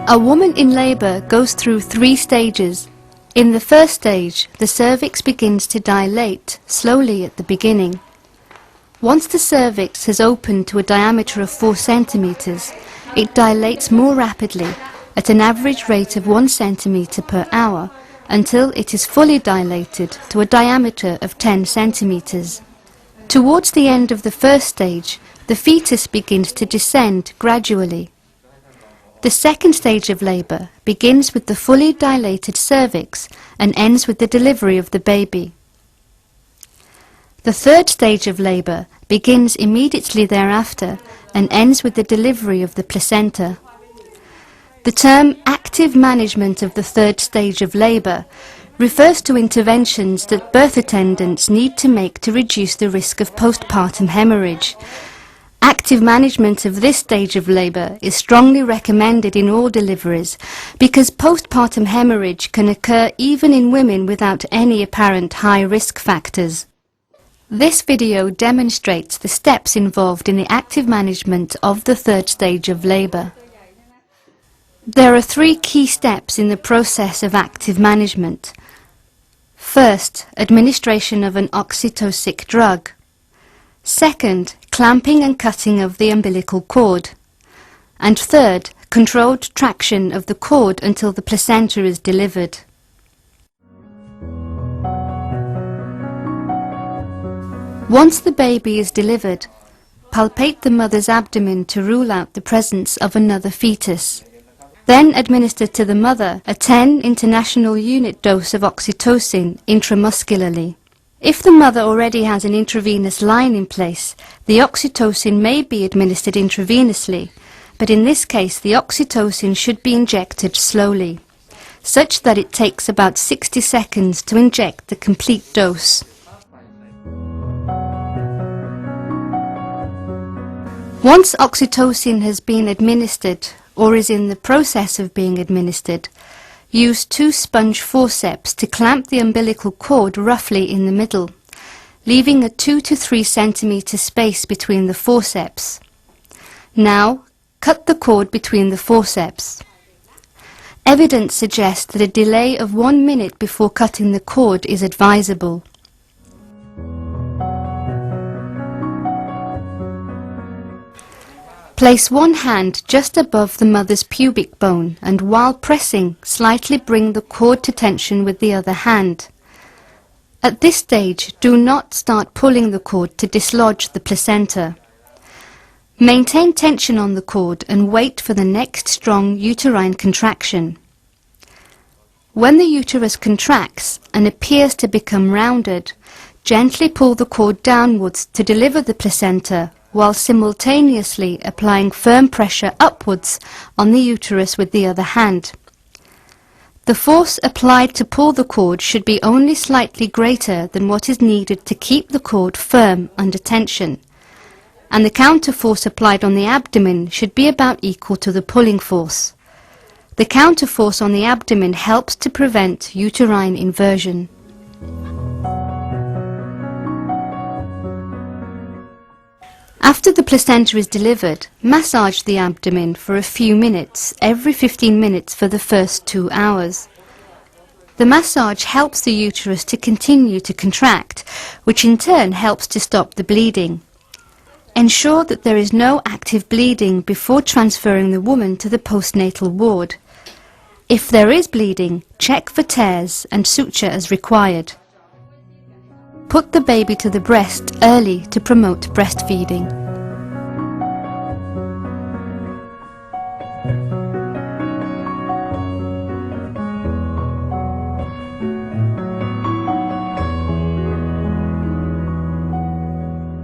A woman in labour goes through 3 stages. In the first stage, the cervix begins to dilate slowly at the beginning. Once the cervix has opened to a diameter of 4 centimetres, it dilates more rapidly at an average rate of 1 centimetre per hour until it is fully dilated to a diameter of 10 centimetres. Towards the end of the first stage, the fetus begins to descend gradually. The second stage of labour begins with the fully dilated cervix and ends with the delivery of the baby. The third stage of labour begins immediately thereafter and ends with the delivery of the placenta. The term active management of the third stage of labour refers to interventions that birth attendants need to make to reduce the risk of postpartum hemorrhage. Active management of this stage of labour is strongly recommended in all deliveries because postpartum hemorrhage can occur even in women without any apparent high risk factors. This video demonstrates the steps involved in the active management of the third stage of labour. There are 3 key steps in the process of active management. First, administration of an oxytocic drug. Second, clamping and cutting of the umbilical cord. And third, controlled traction of the cord until the placenta is delivered. Once the baby is delivered, palpate the mother's abdomen to rule out the presence of another fetus. Then administer to the mother a 10 international unit dose of oxytocin intramuscularly. If the mother already has an intravenous line in place, the oxytocin may be administered intravenously, but in this case the oxytocin should be injected slowly, such that it takes about 60 seconds to inject the complete dose. Once oxytocin has been administered, or is in the process of being administered, use 2 sponge forceps to clamp the umbilical cord roughly in the middle, leaving a 2 to 3 centimetre space between the forceps. Now, cut the cord between the forceps. Evidence suggests that a delay of 1 minute before cutting the cord is advisable. Place one hand just above the mother's pubic bone and while pressing, slightly bring the cord to tension with the other hand. At this stage, do not start pulling the cord to dislodge the placenta. Maintain tension on the cord and wait for the next strong uterine contraction. When the uterus contracts and appears to become rounded, gently pull the cord downwards to deliver the placenta, while simultaneously applying firm pressure upwards on the uterus with the other hand. The force applied to pull the cord should be only slightly greater than what is needed to keep the cord firm under tension, and the counter force applied on the abdomen should be about equal to the pulling force. The counter force on the abdomen helps to prevent uterine inversion. After the placenta is delivered, massage the abdomen for a few minutes, every 15 minutes for the first 2 hours. The massage helps the uterus to continue to contract, which in turn helps to stop the bleeding. Ensure that there is no active bleeding before transferring the woman to the postnatal ward. If there is bleeding, check for tears and suture as required. Put the baby to the breast early to promote breastfeeding.